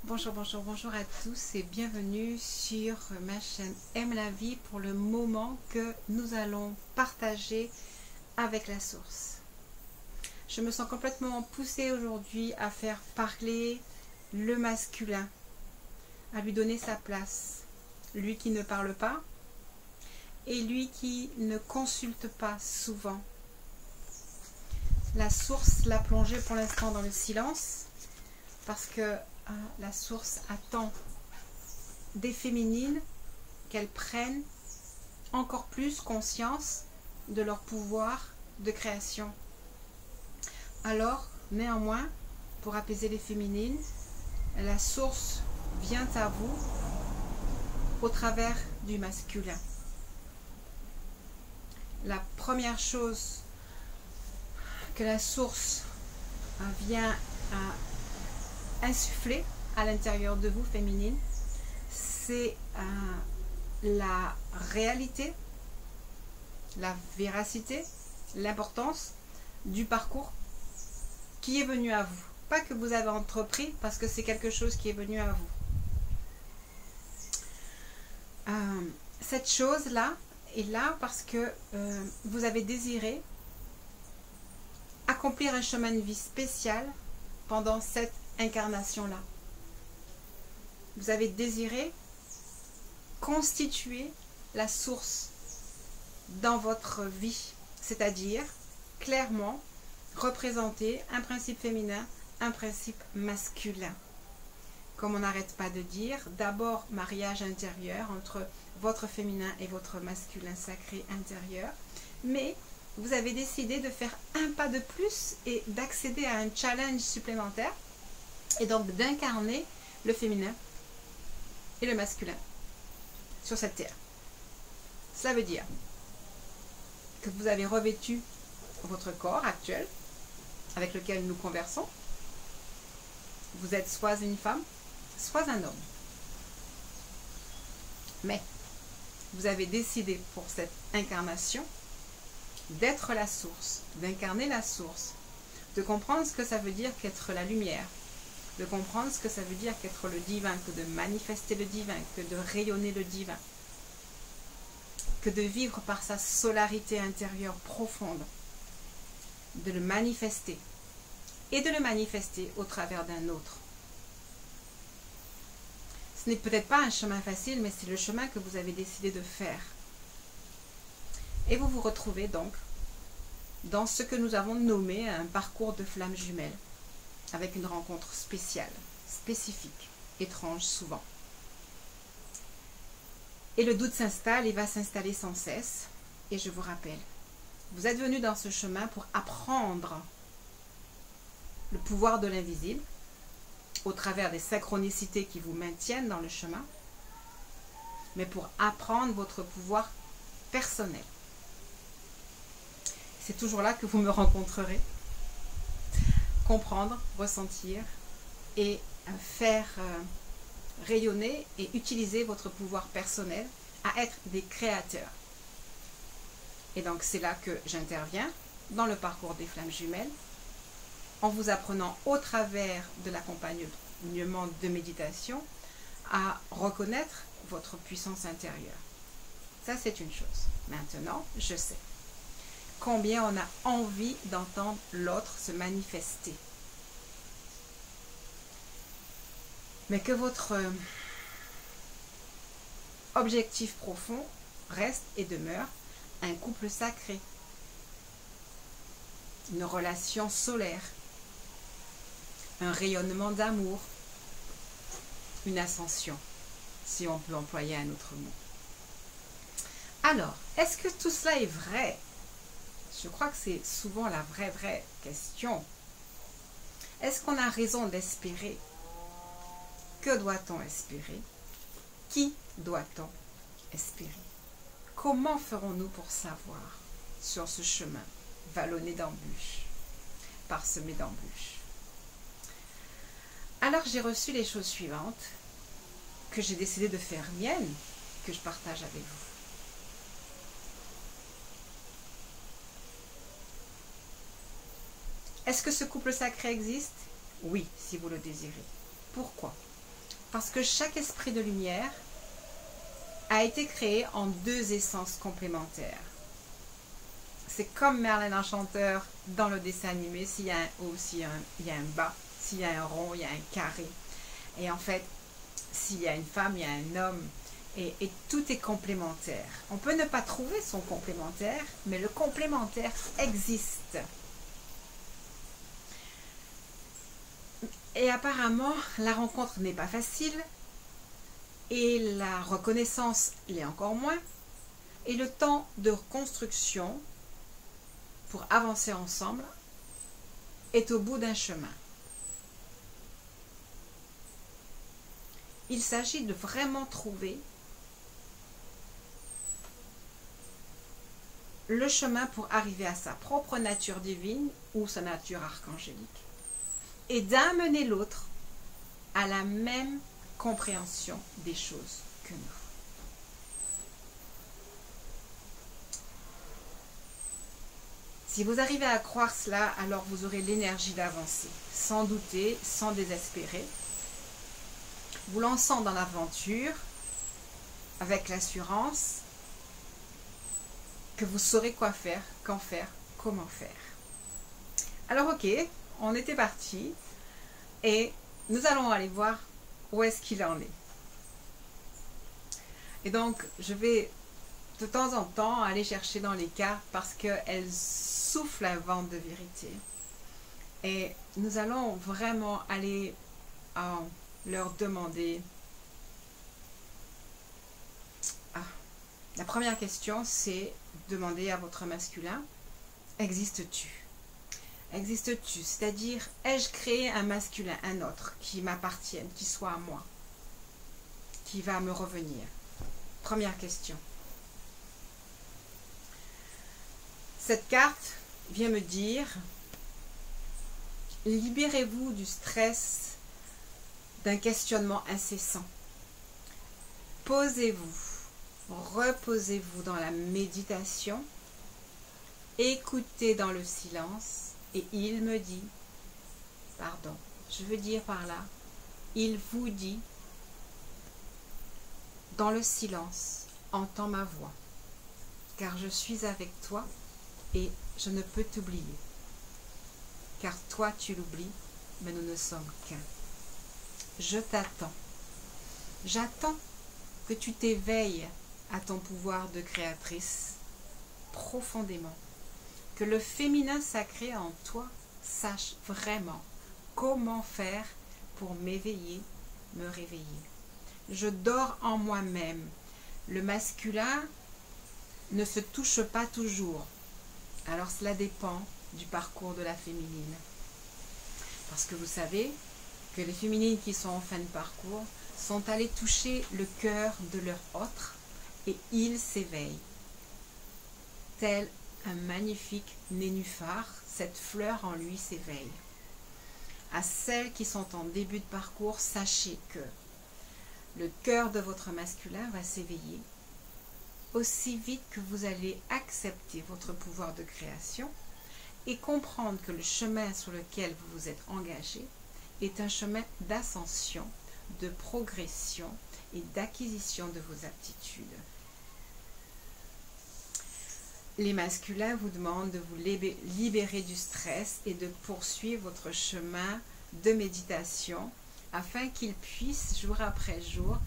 Bonjour, bonjour, bonjour à tous et bienvenue sur ma chaîne Aime la vie pour le moment que nous allons partager avec la source. Je me sens complètement poussée aujourd'hui à faire parler le masculin, à lui donner sa place. Lui qui ne parle pas et lui qui ne consulte pas souvent. La source l'a plongé pour l'instant dans le silence parce que la source attend des féminines qu'elles prennent encore plus conscience de leur pouvoir de création. Alors, néanmoins, pour apaiser les féminines, la source vient à vous au travers du masculin. La première chose que la source vient à insuffler à l'intérieur de vous, féminine, c'est la réalité, la véracité, l'importance du parcours qui est venu à vous. Pas que vous avez entrepris, parce que c'est quelque chose qui est venu à vous. Cette chose-là est là parce que vous avez désiré accomplir un chemin de vie spécial pendant cette incarnation-là. Vous avez désiré constituer la source dans votre vie, c'est-à-dire clairement représenter un principe féminin, un principe masculin. Comme on n'arrête pas de dire, d'abord mariage intérieur entre votre féminin et votre masculin sacré intérieur, mais vous avez décidé de faire un pas de plus et d'accéder à un challenge supplémentaire et donc d'incarner le féminin et le masculin sur cette terre. Cela veut dire que vous avez revêtu votre corps actuel avec lequel nous conversons. Vous êtes soit une femme, soit un homme. Mais vous avez décidé pour cette incarnation d'être la source, d'incarner la source, de comprendre ce que ça veut dire qu'être la lumière, de comprendre ce que ça veut dire qu'être le divin, que de manifester le divin, que de rayonner le divin, que de vivre par sa solarité intérieure profonde, de le manifester et de le manifester au travers d'un autre. Ce n'est peut-être pas un chemin facile, mais c'est le chemin que vous avez décidé de faire. Et vous vous retrouvez donc dans ce que nous avons nommé un parcours de flammes jumelles, avec une rencontre spéciale, spécifique, étrange souvent. Et le doute s'installe et va s'installer sans cesse. Et je vous rappelle, vous êtes venu dans ce chemin pour apprendre le pouvoir de l'invisible, au travers des synchronicités qui vous maintiennent dans le chemin, mais pour apprendre votre pouvoir personnel. C'est toujours là que vous me rencontrerez. Comprendre, ressentir et faire rayonner et utiliser votre pouvoir personnel à être des créateurs. Et donc c'est là que j'interviens dans le parcours des flammes jumelles, en vous apprenant au travers de l'accompagnement de méditation à reconnaître votre puissance intérieure. Ça, c'est une chose. Maintenant, je sais combien on a envie d'entendre l'autre se manifester. Mais que votre objectif profond reste et demeure un couple sacré, une relation solaire, un rayonnement d'amour, une ascension, si on peut employer un autre mot. Alors, est-ce que tout cela est vrai? Je crois que c'est souvent la vraie question. Est-ce qu'on a raison d'espérer? Que doit-on espérer? Qui doit-on espérer? Comment ferons-nous pour savoir sur ce chemin vallonné d'embûches, parsemé d'embûches? Alors j'ai reçu les choses suivantes que j'ai décidé de faire miennes, que je partage avec vous. Est-ce que ce couple sacré existe? Oui, si vous le désirez. Pourquoi? Parce que chaque esprit de lumière a été créé en deux essences complémentaires. C'est comme Merlin l'Enchanteur dans le dessin animé, s'il y a un haut, s'il y a un bas, s'il y a un rond, il y a un carré. Et en fait, s'il y a une femme, il y a un homme. Et tout est complémentaire. On peut ne pas trouver son complémentaire, mais le complémentaire existe. Et apparemment, la rencontre n'est pas facile, et la reconnaissance l'est encore moins, et le temps de construction pour avancer ensemble est au bout d'un chemin. Il s'agit de vraiment trouver le chemin pour arriver à sa propre nature divine ou sa nature archangélique et d'amener l'autre à la même compréhension des choses que nous. Si vous arrivez à croire cela, alors vous aurez l'énergie d'avancer, sans douter, sans désespérer, vous lançant dans l'aventure avec l'assurance que vous saurez quoi faire, quand faire, comment faire. Alors ok, on était parti et nous allons aller voir où est-ce qu'il en est. Et donc je vais de temps en temps aller chercher dans les cartes parce qu'elles soufflent un vent de vérité. Et nous allons vraiment aller leur demander. La première question, c'est demander à votre masculin, existes-tu? Existes-tu? C'est-à-dire, ai-je créé un masculin, un autre, qui m'appartienne, qui soit à moi, qui va me revenir? Première question. Cette carte vient me dire, libérez-vous du stress d'un questionnement incessant. Posez-vous, reposez-vous dans la méditation, écoutez dans le silence et il me dit, pardon, je veux dire par là, il vous dit, dans le silence, entends ma voix, car je suis avec toi et je ne peux t'oublier. Car toi tu l'oublies, mais nous ne sommes qu'un. Je t'attends. J'attends que tu t'éveilles à ton pouvoir de créatrice profondément. Que le féminin sacré en toi sache vraiment comment faire pour m'éveiller, me réveiller. Je dors en moi-même. Le masculin ne se touche pas toujours. Alors cela dépend du parcours de la féminine. Parce que vous savez que les féminines qui sont en fin de parcours sont allées toucher le cœur de leur autre et ils s'éveillent. Tel un magnifique nénuphar, cette fleur en lui s'éveille. À celles qui sont en début de parcours, sachez que le cœur de votre masculin va s'éveiller aussi vite que vous allez accepter votre pouvoir de création et comprendre que le chemin sur lequel vous vous êtes engagé est un chemin d'ascension, de progression et d'acquisition de vos aptitudes. Les masculins vous demandent de vous libérer du stress et de poursuivre votre chemin de méditation afin qu'ils puissent, jour après jour,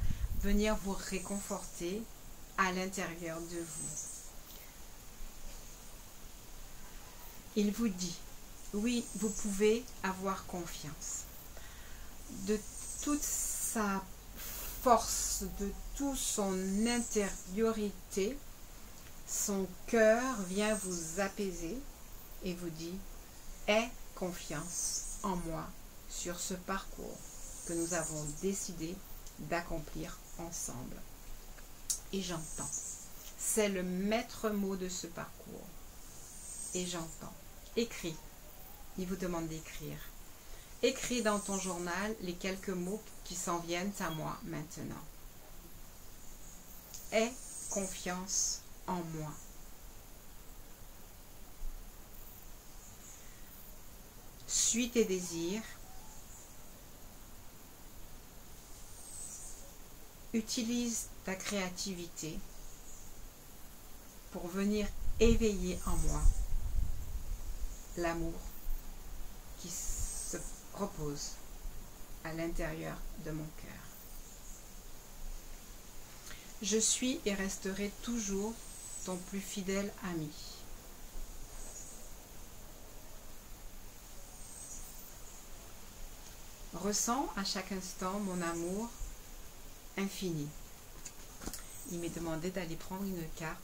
venir vous réconforter à l'intérieur de vous. Il vous dit, oui, vous pouvez avoir confiance. De toute sa force, de toute son intériorité, son cœur vient vous apaiser et vous dit, aie confiance en moi sur ce parcours que nous avons décidé d'accomplir ensemble. Et j'entends. C'est le maître mot de ce parcours. Et j'entends. Écris. Il vous demande d'écrire. Écris dans ton journal les quelques mots qui s'en viennent à moi maintenant. Aie confiance en moi. Suis tes désirs. Utilise ta créativité pour venir éveiller en moi l'amour qui se repose à l'intérieur de mon cœur. Je suis et resterai toujours ton plus fidèle ami. Ressens à chaque instant mon amour infini. Il m'est demandé d'aller prendre une carte.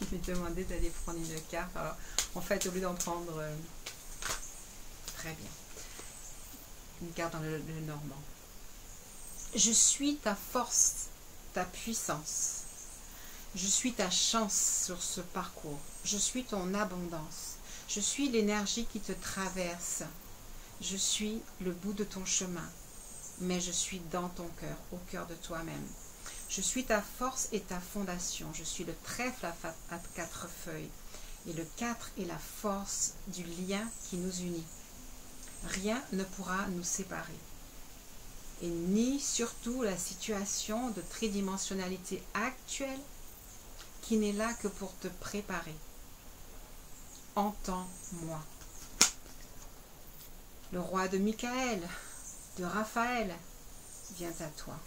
Il m'est demandé d'aller prendre une carte. Alors, en fait, au lieu d'en prendre... très bien. Une carte dans le normand. Je suis ta force, ta puissance. Je suis ta chance sur ce parcours. Je suis ton abondance. Je suis l'énergie qui te traverse. Je suis le bout de ton chemin, mais je suis dans ton cœur, au cœur de toi-même. Je suis ta force et ta fondation. Je suis le trèfle à 4 feuilles. Et le 4 est la force du lien qui nous unit. Rien ne pourra nous séparer. Et ni surtout la situation de tridimensionnalité actuelle qui n'est là que pour te préparer. Entends-moi. Le roi de Michael, de Raphaël, vient à toi.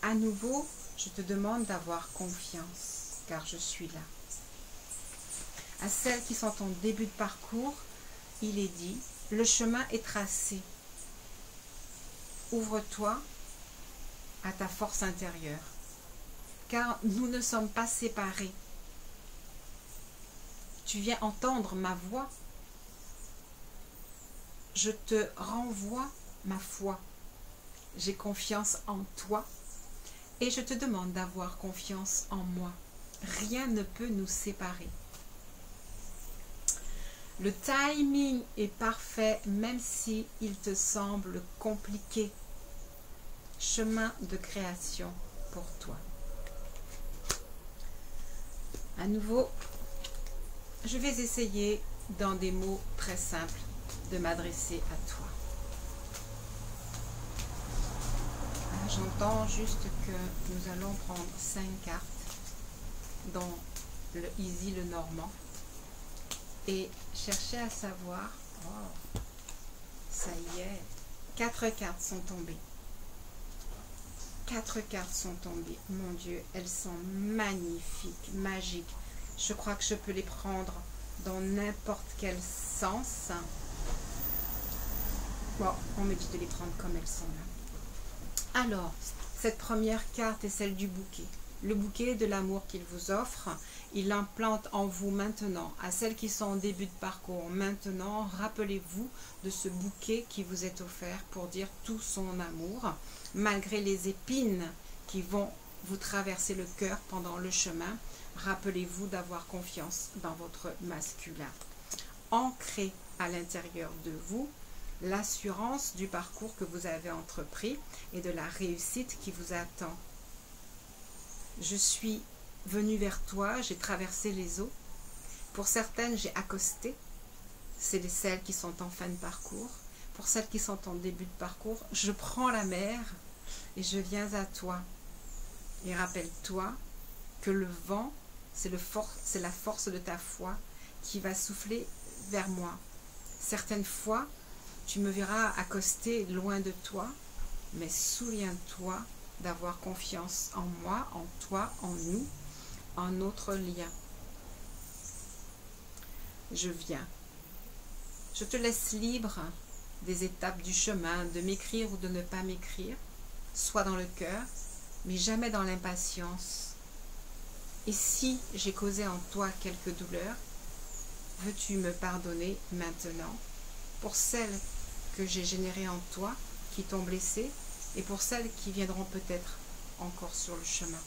À nouveau, je te demande d'avoir confiance, car je suis là. À celles qui sont en début de parcours, il est dit, le chemin est tracé. Ouvre-toi à ta force intérieure, car nous ne sommes pas séparés. Tu viens entendre ma voix. Je te renvoie ma foi. J'ai confiance en toi et je te demande d'avoir confiance en moi. Rien ne peut nous séparer. Le timing est parfait même si il te semble compliqué. Chemin de création pour toi. À nouveau, je vais essayer dans des mots très simples de m'adresser à toi. J'entends juste que nous allons prendre 5 cartes dont le Easy le Normand et chercher à savoir, oh, ça y est, 4 cartes sont tombées. 4 cartes sont tombées. Mon Dieu, elles sont magnifiques, magiques. Je crois que je peux les prendre dans n'importe quel sens. Bon, on me dit de les prendre comme elles sont là. Alors, cette première carte est celle du bouquet. Le bouquet de l'amour qu'il vous offre, il l'implante en vous maintenant. À celles qui sont en début de parcours, maintenant, rappelez-vous de ce bouquet qui vous est offert pour dire tout son amour, malgré les épines qui vont vous traverser le cœur pendant le chemin. Rappelez-vous d'avoir confiance dans votre masculin. Ancrez à l'intérieur de vous l'assurance du parcours que vous avez entrepris et de la réussite qui vous attend. Je suis venue vers toi, j'ai traversé les eaux. Pour certaines, j'ai accosté. C'est celles qui sont en fin de parcours. Pour celles qui sont en début de parcours, je prends la mer et je viens à toi. Et rappelle-toi que le vent, c'est la force de ta foi qui va souffler vers moi. Certaines fois, tu me verras accoster loin de toi, mais souviens-toi d'avoir confiance en moi, en toi, en nous, en notre lien. Je viens. Je te laisse libre des étapes du chemin, de m'écrire ou de ne pas m'écrire, soit dans le cœur, mais jamais dans l'impatience. Et si j'ai causé en toi quelques douleurs, veux-tu me pardonner maintenant pour celles que j'ai générées en toi, qui t'ont blessé, et pour celles qui viendront peut-être encore sur le chemin.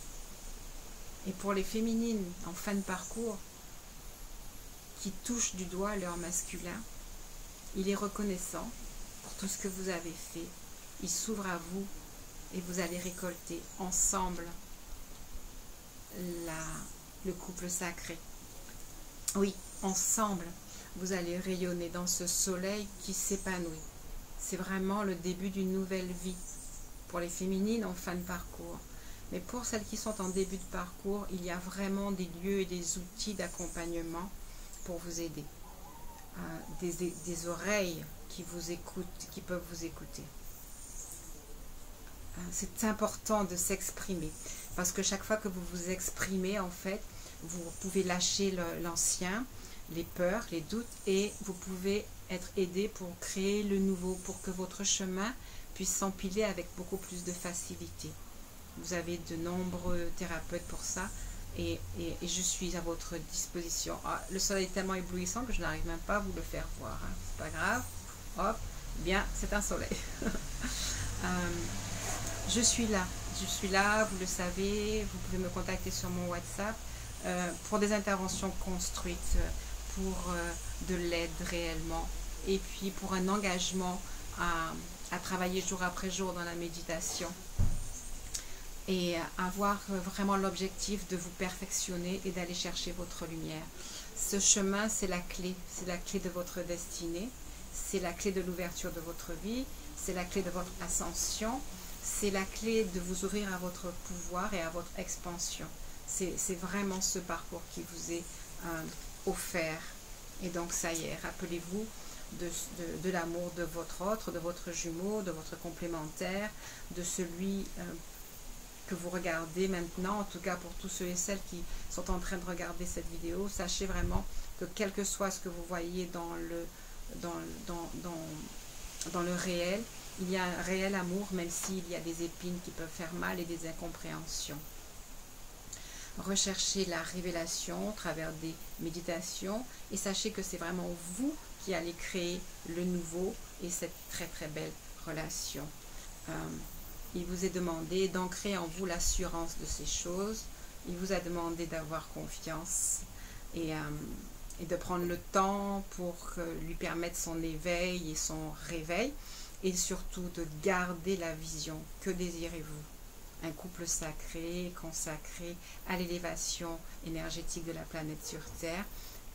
Et pour les féminines en fin de parcours, qui touchent du doigt leur masculin, il est reconnaissant pour tout ce que vous avez fait. Il s'ouvre à vous et vous allez récolter ensemble le couple sacré. Oui, ensemble, vous allez rayonner dans ce soleil qui s'épanouit. c'est vraiment le début d'une nouvelle vie. Pour les féminines en fin de parcours. Mais pour celles qui sont en début de parcours, il y a vraiment des lieux et des outils d'accompagnement pour vous aider. Des oreilles qui vous écoutent, qui peuvent vous écouter. C'est important de s'exprimer. Parce que chaque fois que vous vous exprimez, en fait, vous pouvez lâcher l'ancien, les peurs, les doutes, et vous pouvez être aidé pour créer le nouveau, pour que votre chemin puisse s'empiler avec beaucoup plus de facilité. Vous avez de nombreux thérapeutes pour ça, et je suis à votre disposition. Le soleil est tellement éblouissant que je n'arrive même pas à vous le faire voir. Hein. C'est pas grave. Hop, bien, c'est un soleil. Je suis là, vous le savez. Vous pouvez me contacter sur mon WhatsApp pour des interventions construites, pour de l'aide réellement, et puis pour un engagement à travailler jour après jour dans la méditation et avoir vraiment l'objectif de vous perfectionner et d'aller chercher votre lumière. Ce chemin, c'est la clé de votre destinée, c'est la clé de l'ouverture de votre vie, c'est la clé de votre ascension, c'est la clé de vous ouvrir à votre pouvoir et à votre expansion. C'est vraiment ce parcours qui vous est offert. Et donc ça y est, rappelez-vous de l'amour de votre autre, de votre jumeau, de votre complémentaire, de celui que vous regardez maintenant. En tout cas pour tous ceux et celles qui sont en train de regarder cette vidéo, sachez vraiment que quel que soit ce que vous voyez dans le réel, il y a un réel amour, même s'il y a des épines qui peuvent faire mal et des incompréhensions. Recherchez la révélation au travers des méditations et sachez que c'est vraiment vous qui allez créer le nouveau et cette très très belle relation. Il vous est demandé d'ancrer en vous l'assurance de ces choses. Il vous a demandé d'avoir confiance et de prendre le temps pour lui permettre son éveil et son réveil, et surtout de garder la vision. Que désirez-vous? Un couple sacré, consacré à l'élévation énergétique de la planète sur Terre,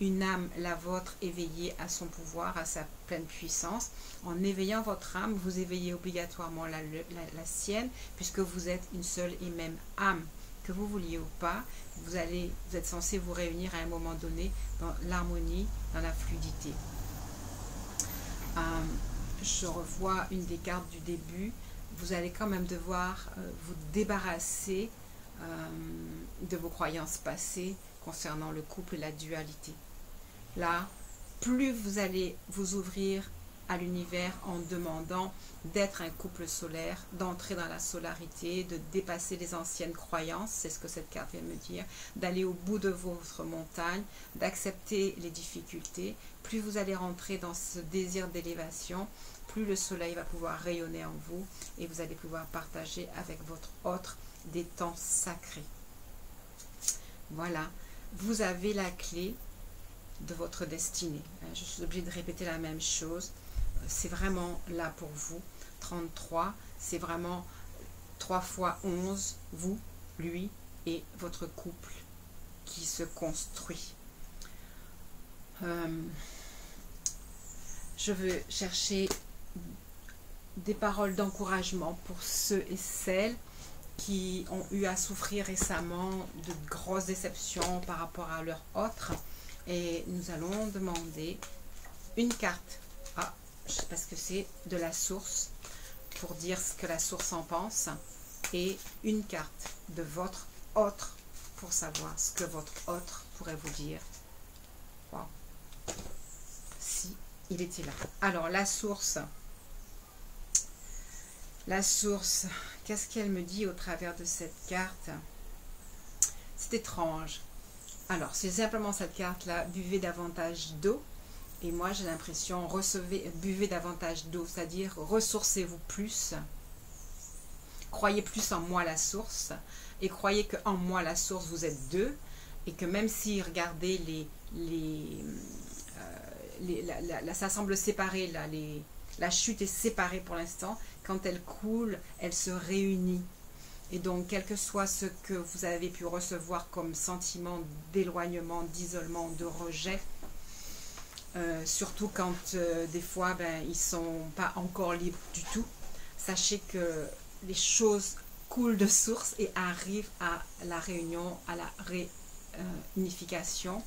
une âme, la vôtre, éveillée à son pouvoir, à sa pleine puissance. En éveillant votre âme, vous éveillez obligatoirement la sienne, puisque vous êtes une seule et même âme. Que vous vouliez ou pas, vous êtes censé vous réunir à un moment donné dans l'harmonie, dans la fluidité. Je revois une des cartes du début. Vous allez quand même devoir vous débarrasser de vos croyances passées concernant le couple et la dualité. Là, plus vous allez vous ouvrir à l'univers en demandant d'être un couple solaire, d'entrer dans la solarité, de dépasser les anciennes croyances, c'est ce que cette carte vient me dire, d'aller au bout de votre montagne, d'accepter les difficultés. Plus vous allez rentrer dans ce désir d'élévation, plus le soleil va pouvoir rayonner en vous et vous allez pouvoir partager avec votre autre des temps sacrés. Voilà, vous avez la clé de votre destinée. Je suis obligée de répéter la même chose. C'est vraiment là pour vous. 33, c'est vraiment 3 fois 11, vous, lui et votre couple qui se construit. Je veux chercher des paroles d'encouragement pour ceux et celles qui ont eu à souffrir récemment de grosses déceptions par rapport à leur autre. Et nous allons demander une carte. Parce que c'est de la source, pour dire ce que la source en pense, et une carte de votre autre pour savoir ce que votre autre pourrait vous dire. Wow. Si il était là. Alors la source, qu'est-ce qu'elle me dit au travers de cette carte? C'est étrange. Alors c'est simplement cette carte-là, buvez davantage d'eau. Et moi, j'ai l'impression, buvez davantage d'eau, c'est-à-dire ressourcez-vous plus. Croyez plus en moi, la source. Et croyez qu'en moi, la source, vous êtes deux. Et que même si, regardez, ça semble séparé, là, la chute est séparée pour l'instant. Quand elle coule, elle se réunit. Et donc, quel que soit ce que vous avez pu recevoir comme sentiment d'éloignement, d'isolement, de rejet, surtout quand des fois ils ne sont pas encore libres du tout. Sachez que les choses coulent de source et arrivent à la réunion, à la réunification.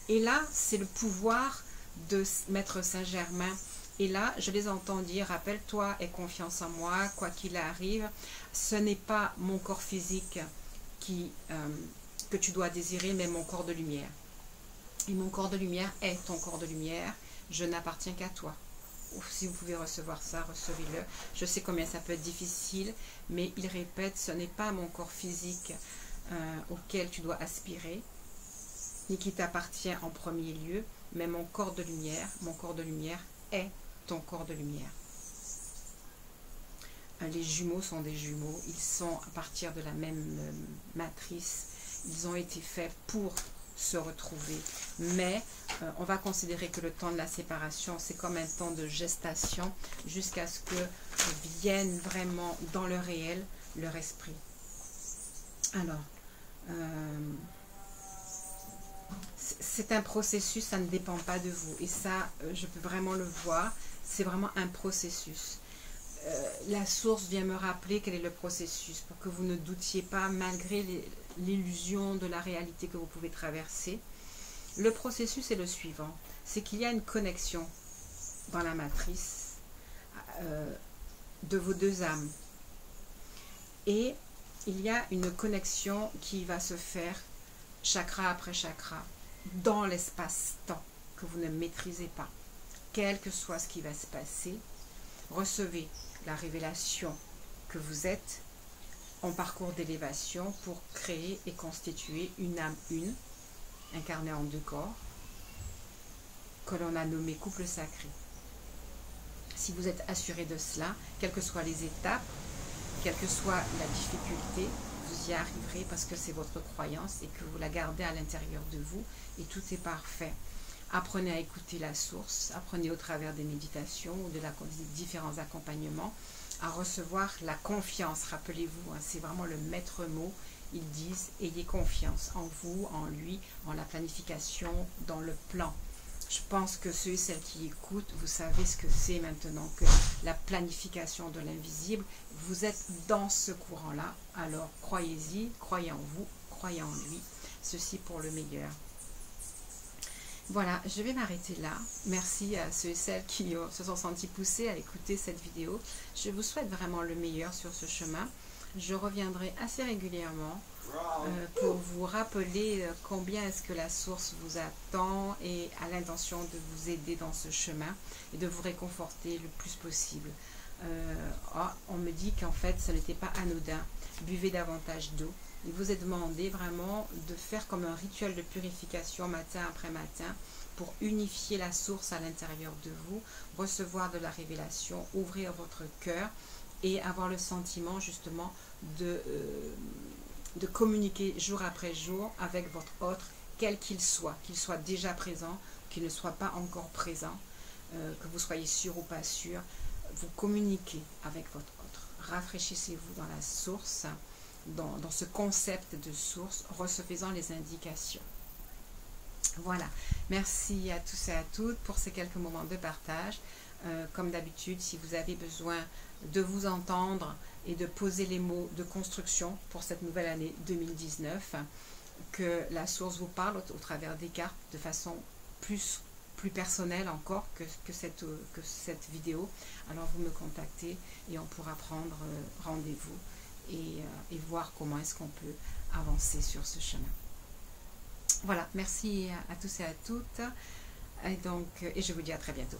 Et là, c'est le pouvoir de Maître Saint-Germain. Et là, je les entends dire, rappelle-toi, aie confiance en moi, quoi qu'il arrive. Ce n'est pas mon corps physique que tu dois désirer, mais mon corps de lumière. Et mon corps de lumière est ton corps de lumière. Je n'appartiens qu'à toi. Si vous pouvez recevoir ça, recevez-le. Je sais combien ça peut être difficile, mais il répète, ce n'est pas mon corps physique auquel tu dois aspirer, ni qui t'appartient en premier lieu, mais mon corps de lumière. Mon corps de lumière est ton corps de lumière. Les jumeaux sont des jumeaux, ils sont à partir de la même matrice, ils ont été faits pour se retrouver, mais on va considérer que le temps de la séparation, c'est comme un temps de gestation jusqu'à ce que vienne vraiment dans le réel leur esprit. Alors, c'est un processus, ça ne dépend pas de vous, et ça, je peux vraiment le voir, c'est vraiment un processus. La source vient me rappeler quel est le processus, pour que vous ne doutiez pas, malgré l'illusion de la réalité que vous pouvez traverser. Le processus est le suivant, c'est qu'il y a une connexion dans la matrice de vos deux âmes. Et il y a une connexion qui va se faire chakra après chakra, dans l'espace-temps que vous ne maîtrisez pas. Quel que soit ce qui va se passer, recevez la révélation que vous êtes en parcours d'élévation pour créer et constituer une âme une, incarnée en deux corps, que l'on a nommé couple sacré. Si vous êtes assuré de cela, quelles que soient les étapes, quelle que soit la difficulté, vous y arriverez parce que c'est votre croyance et que vous la gardez à l'intérieur de vous et tout est parfait. Apprenez à écouter la source, apprenez au travers des méditations ou des différents accompagnements à recevoir la confiance. Rappelez-vous, hein, c'est vraiment le maître mot. Ils disent, ayez confiance en vous, en lui, en la planification, dans le plan. Je pense que ceux et celles qui écoutent, vous savez ce que c'est maintenant que la planification de l'invisible. Vous êtes dans ce courant-là, alors croyez-y, croyez en vous, croyez en lui. Ceci pour le meilleur. Voilà, je vais m'arrêter là. Merci à ceux et celles qui se sont sentis poussés à écouter cette vidéo. Je vous souhaite vraiment le meilleur sur ce chemin. Je reviendrai assez régulièrement pour vous rappeler combien est-ce que la source vous attend et a l'intention de vous aider dans ce chemin et de vous réconforter le plus possible. On me dit qu'en fait ce n'était pas anodin. Buvez davantage d'eau. Il vous est demandé vraiment de faire comme un rituel de purification matin après matin pour unifier la source à l'intérieur de vous, recevoir de la révélation, ouvrir votre cœur et avoir le sentiment justement de communiquer jour après jour avec votre autre, quel qu'il soit déjà présent, qu'il ne soit pas encore présent, que vous soyez sûr ou pas sûr, vous communiquez avec votre autre. Rafraîchissez-vous dans la source, dans ce concept de source, recevez-en les indications. Voilà, merci à tous et à toutes pour ces quelques moments de partage. Comme d'habitude, si vous avez besoin de vous entendre et de poser les mots de construction pour cette nouvelle année 2019, que la source vous parle au travers des cartes de façon plus personnelle encore que cette vidéo, alors vous me contactez et on pourra prendre rendez-vous et voir comment est-ce qu'on peut avancer sur ce chemin. Voilà, merci à tous et à toutes et je vous dis à très bientôt.